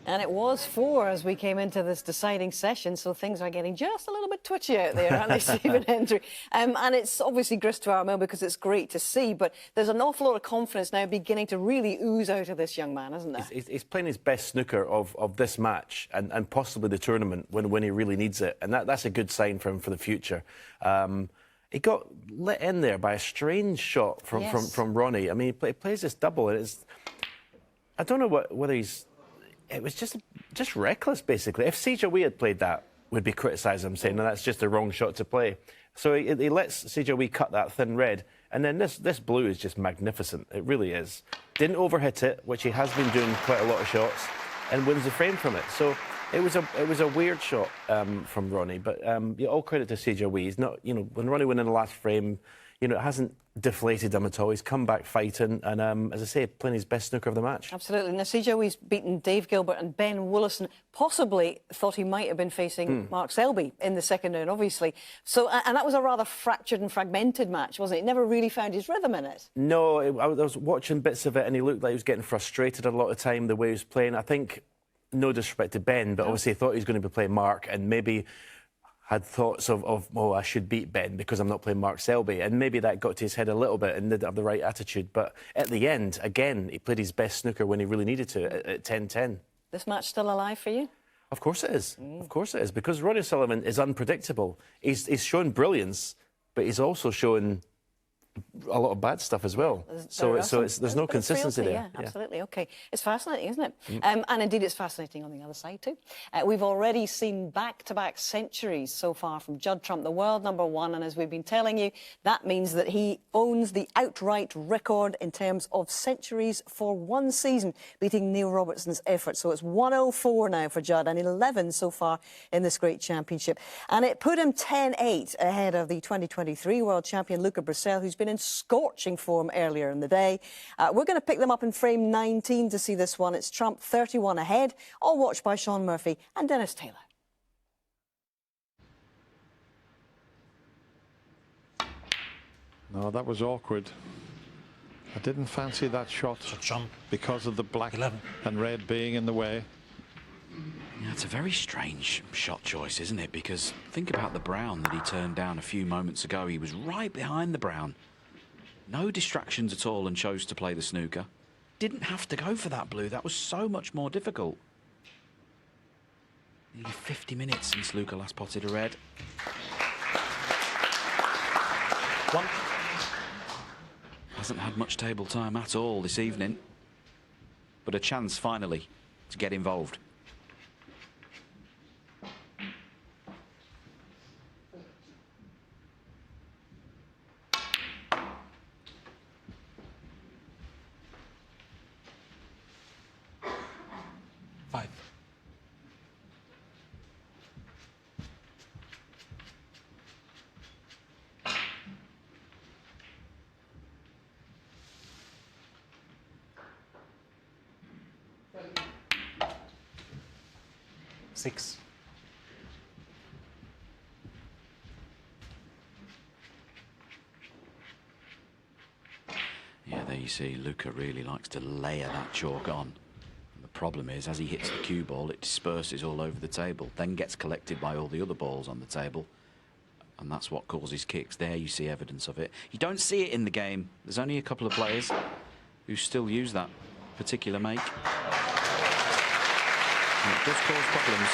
And it was 4 as we came into this deciding session, so things are getting just a little bit twitchy out there, aren't they, Stephen Hendry? And it's obviously grist to our mill because it's great to see, but there's an awful lot of confidence now beginning to really ooze out of this young man, isn't there? He's playing his best snooker of this match and possibly the tournament when he really needs it, and that's a good sign for him for the future. He got let in there by a strange shot from Ronnie. I mean, he plays this double, and I don't know whether he's... It was just reckless, basically. If Seja had played that, we'd be criticising him, saying, no, that's just the wrong shot to play. So he lets Seja cut that thin red, and then this blue is just magnificent. It really is. Didn't overhit it, which he has been doing quite a lot of shots, and wins the frame from it. So it was a weird shot from Ronnie, but all credit to Seja. He's not, when Ronnie went in the last frame, it hasn't deflated him at all. He's come back fighting and, as I say, playing his best snooker of the match. Absolutely. Now, Seja beaten Dave Gilbert and Ben Willison. Possibly thought he might have been facing Mark Selby in the second round, obviously. So, and that was a rather fractured and fragmented match, wasn't it? He never really found his rhythm in it. No, I was watching bits of it and he looked like he was getting frustrated a lot of the time, the way he was playing. I think, no disrespect to Ben, but obviously he thought he was going to be playing Mark and maybe had thoughts of oh, I should beat Ben because I'm not playing Mark Selby, and maybe that got to his head a little bit and didn't have the right attitude. But at the end, again, he played his best snooker when he really needed to at 10-10. This match still alive for you? Of course it is. Of course it is, because Ronnie O'Sullivan is unpredictable. He's shown brilliance, but he's also shown a lot of bad stuff as well. There's no consistency there. Yeah, absolutely. OK. It's fascinating, isn't it? And indeed, it's fascinating on the other side, too. We've already seen back-to-back centuries so far from Judd Trump, the world #1. And as we've been telling you, that means that he owns the outright record in terms of centuries for one season, beating Neil Robertson's effort. So it's 104 now for Judd and 11 so far in this great championship. And it put him 10-8 ahead of the 2023 world champion Luca Brecel, who's been in scorching form earlier in the day. We're going to pick them up in frame 19 to see this one. It's Trump 31 ahead, all watched by Sean Murphy and Dennis Taylor. No, that was awkward. I didn't fancy that shot because of the black 11 and red being in the way. Yeah, it's a very strange shot choice, isn't it? Because think about the brown that he turned down a few moments ago. He was right behind the brown. No distractions at all and chose to play the snooker. Didn't have to go for that blue. That was so much more difficult. Nearly 50 minutes since Luca last potted a red. One. Hasn't had much table time at all this evening. But a chance finally to get involved. Five. Six. Yeah, there you see, Luca really likes to layer that chalk on. And the problem is, as he hits the cue ball, it disperses all over the table, then gets collected by all the other balls on the table. And that's what causes kicks. There you see evidence of it. You don't see it in the game. There's only a couple of players who still use that particular make. And it does cause problems.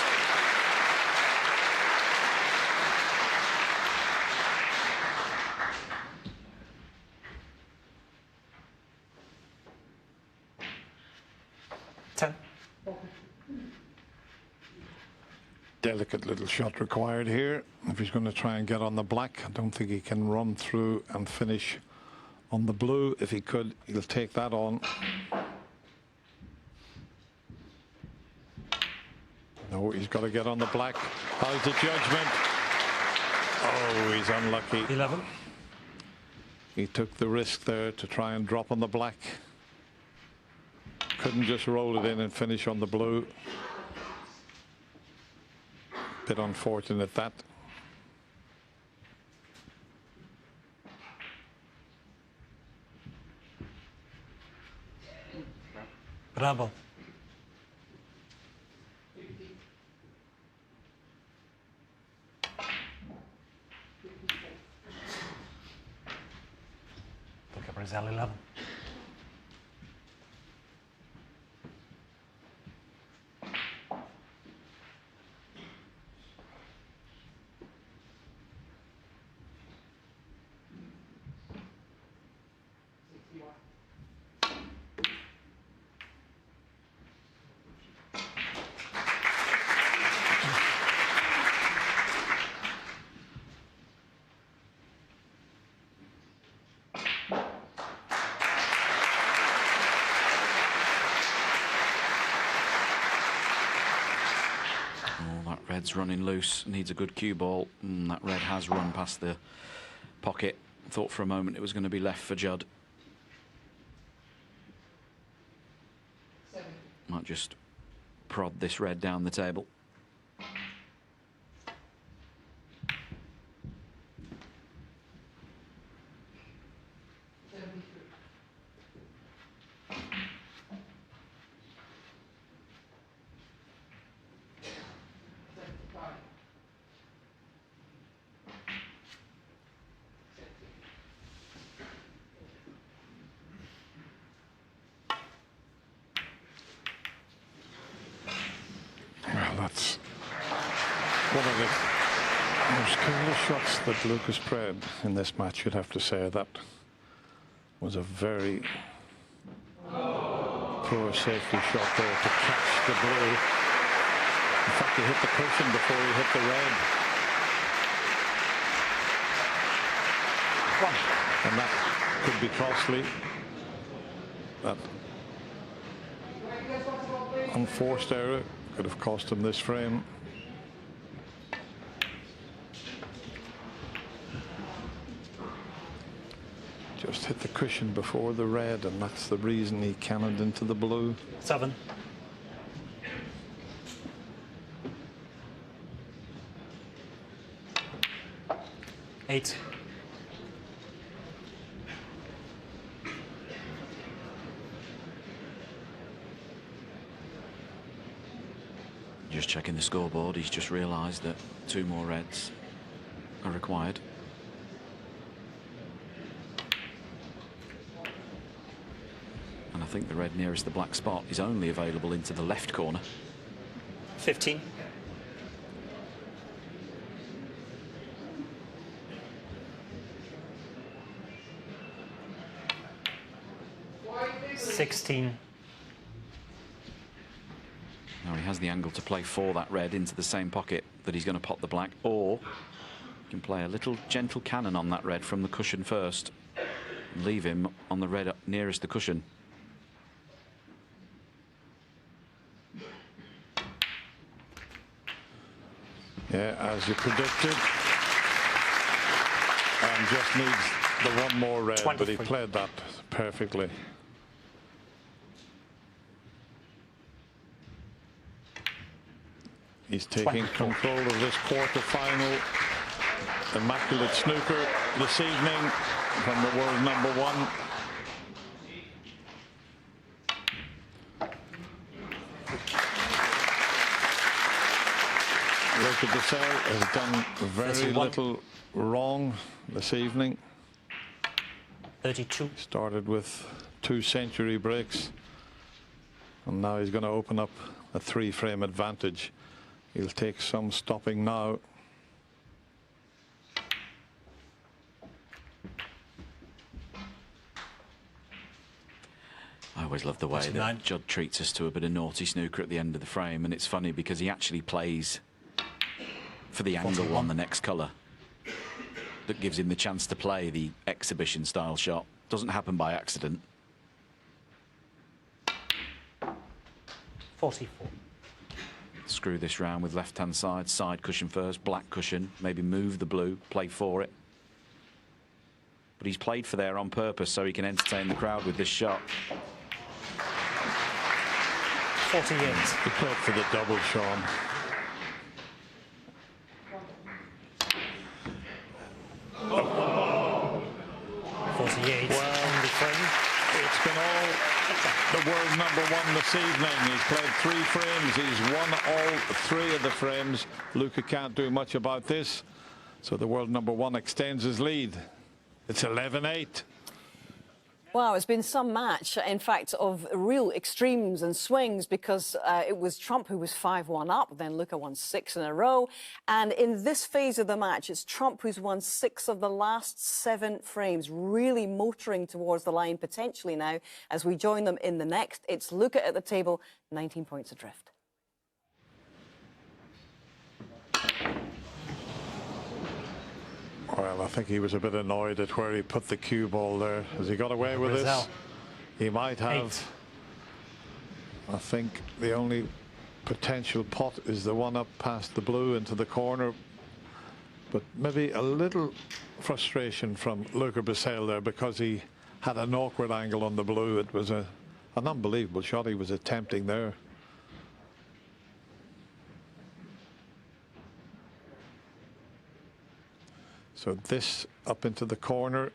Delicate little shot required here. If he's going to try and get on the black, I don't think he can run through and finish on the blue. If he could, he'll take that on. No, he's got to get on the black. How's the judgment? Oh, he's unlucky. 11. He took the risk there to try and drop on the black. Couldn't just roll it in and finish on the blue. Bit unfortunate that. Bravo. is L11. Red's running loose, needs a good cue ball. That red has run past the pocket. Thought for a moment it was going to be left for Judd. Might just prod this red down the table. That's one of the most careless shots that Lucas played in this match, you'd have to say. That was a very poor safety shot there to catch the blue. In fact, he hit the cushion before he hit the red. And that could be costly. That unforced error could have cost him this frame. Just hit the cushion before the red, and that's the reason he cannoned into the blue. 7. Eight. Just checking the scoreboard, he's just realised that 2 more reds are required. And I think the red nearest the black spot is only available into the left corner. 15. Now he has the angle to play for that red into the same pocket that he's going to pot the black, or he can play a little gentle cannon on that red from the cushion first and leave him on the red nearest the cushion. Yeah, as you predicted. And just needs the one more red, 23. but he played that perfectly. He's taking 24. control of this quarter-final immaculate snooker this evening from the world #1. Luca Bissell has done very 31. little wrong this evening. 32. Started with 2 century breaks, and now he's going to open up a 3-frame advantage. He'll take some stopping now. I always love the way that 29. Judd treats us to a bit of naughty snooker at the end of the frame, and it's funny because he actually plays for the angle 41. on the next colour that gives him the chance to play the exhibition style shot. Doesn't happen by accident. 44. Screw this round with left-hand side cushion first, black cushion, maybe move the blue, play for it. But he's played for there on purpose so he can entertain the crowd with this shot. 48. He played for the double, Sean. Oh. 48 on the frame. It's been all the world #1 this evening. He's played 3 frames. He's won all 3 of the frames. Luca can't do much about this. So the world #1 extends his lead. It's 11-8. Wow, it's been some match, in fact, of real extremes and swings, because it was Trump who was 5-1 up, then Luca won 6 in a row. And in this phase of the match, it's Trump who's won 6 of the last 7 frames, really motoring towards the line potentially now. As we join them in the next, it's Luca at the table, 19 points adrift. Well, I think he was a bit annoyed at where he put the cue ball there. Has he got away with this? He might have. 8. I think the only potential pot is the one up past the blue into the corner. But maybe a little frustration from Luca Brazil there, because he had an awkward angle on the blue. It was an unbelievable shot he was attempting there. So this up into the corner.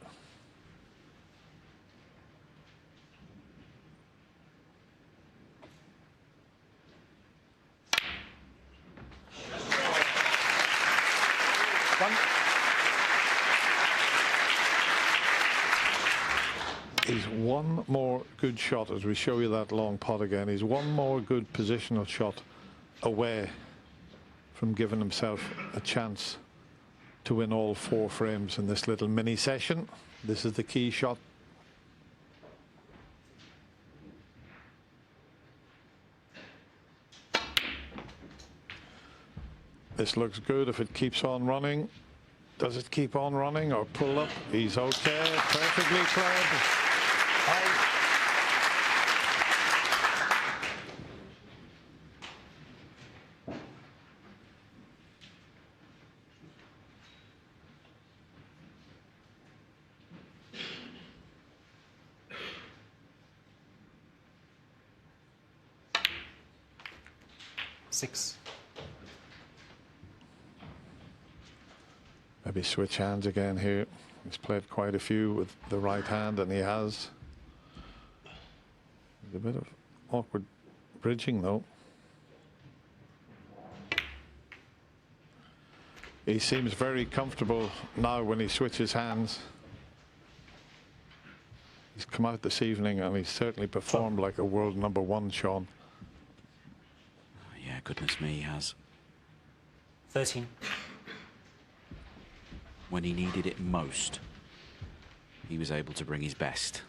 He's one more good shot, as we show you that long pot again. He's one more good positional shot away from giving himself a chance to win all 4 frames in this little mini session. This is the key shot. This looks good if it keeps on running. Does it keep on running or pull up? He's okay, perfectly played. 6. Maybe switch hands again here. He's played quite a few with the right hand, and he has. A bit of awkward bridging though. He seems very comfortable now when he switches hands. He's come out this evening and he's certainly performed like a world #1, Sean. Yeah, goodness me, he has. 13. When he needed it most, he was able to bring his best.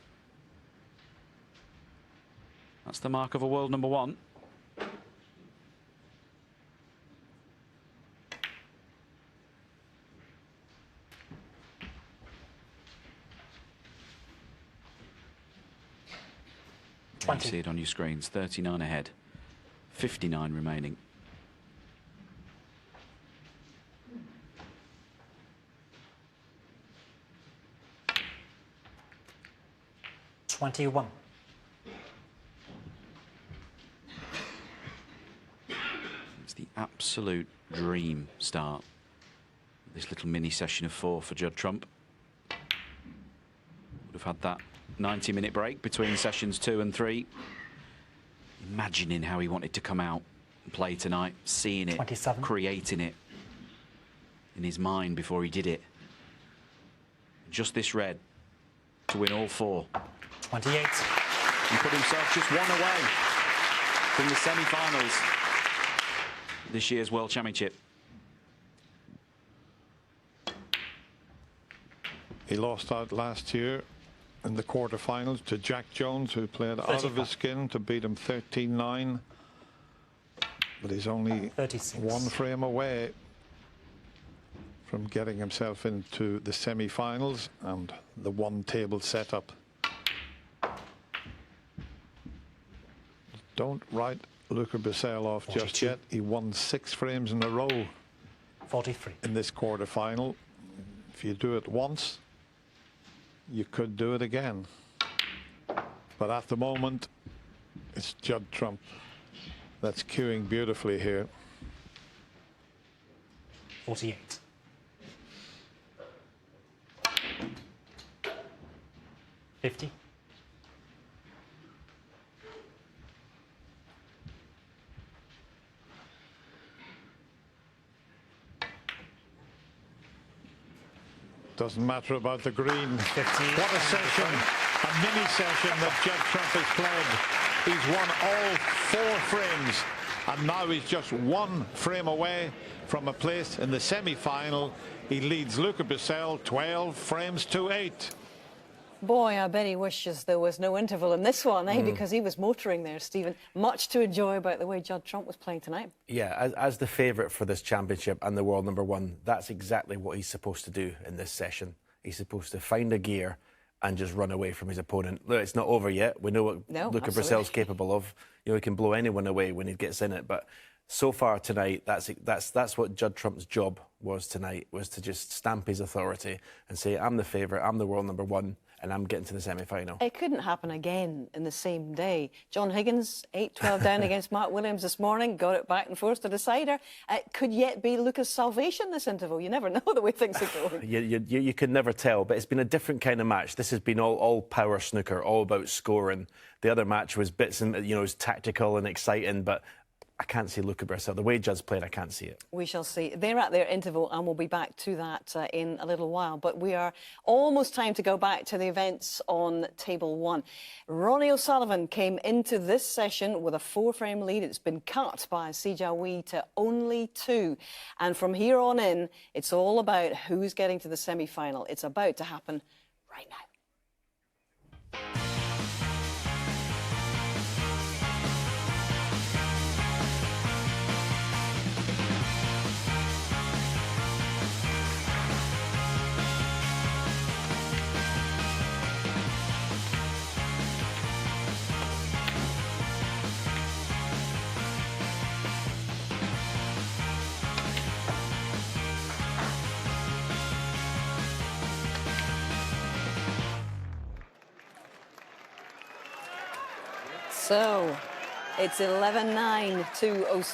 That's the mark of a world #1. You see it on your screens, 39 ahead, 59 remaining. $21. It's the absolute dream start. This little mini session of 4 for Judd Trump. Would have had that 90-minute break between sessions 2 and 3. Imagining how he wanted to come out and play tonight, seeing it, 27. creating it in his mind before he did it. Just this red to win all 4. 28. He put himself just 1 away from the semi-finals this year's World Championship. He lost out last year in the quarterfinals to Jack Jones, who played out of his skin to beat him 13-9. But he's only 36. 1 frame away from getting himself into the semi-finals and the 1 table setup. Don't write Luca Brazil off 42. just yet. He won 6 frames in a row 43. in this quarterfinal. If you do it once, you could do it again. But at the moment, it's Judd Trump that's cueing beautifully here. 48. 50. Doesn't matter about the green. 50. What a session, a mini session that Judd Trump has played. He's won all 4 frames, and now he's just 1 frame away from a place in the semi-final. He leads Luca Brecel 12 frames to 8. Boy, I bet he wishes there was no interval in this one, because he was motoring there, Stephen. Much to enjoy about the way Judd Trump was playing tonight. Yeah, as the favourite for this championship and the world #1, that's exactly what he's supposed to do in this session. He's supposed to find a gear and just run away from his opponent. Look, it's not over yet. We know what Luca Brecel's capable of. You know, he can blow anyone away when he gets in it. But so far tonight, that's what Judd Trump's job was tonight, was to just stamp his authority and say, I'm the favourite, I'm the world #1. And I'm getting to the semi-final. It couldn't happen again in the same day. John Higgins, 8-12 down against Mark Williams this morning, got it back and forth to decider. It could yet be Luca's salvation, this interval. You never know the way things are going. You can never tell, but it's been a different kind of match. This has been all power snooker, all about scoring. The other match was bits and, it was tactical and exciting, but I can't see Luca Brecel. The way Judd's played, I can't see it. We shall see. They're at their interval, and we'll be back to that in a little while. But we are almost time to go back to the events on Table 1. Ronnie O'Sullivan came into this session with a 4-frame lead. It's been cut by Sijia Wee to only 2. And from here on in, it's all about who's getting to the semi-final. It's about to happen right now. So, it's 11-9 to O'Sullivan.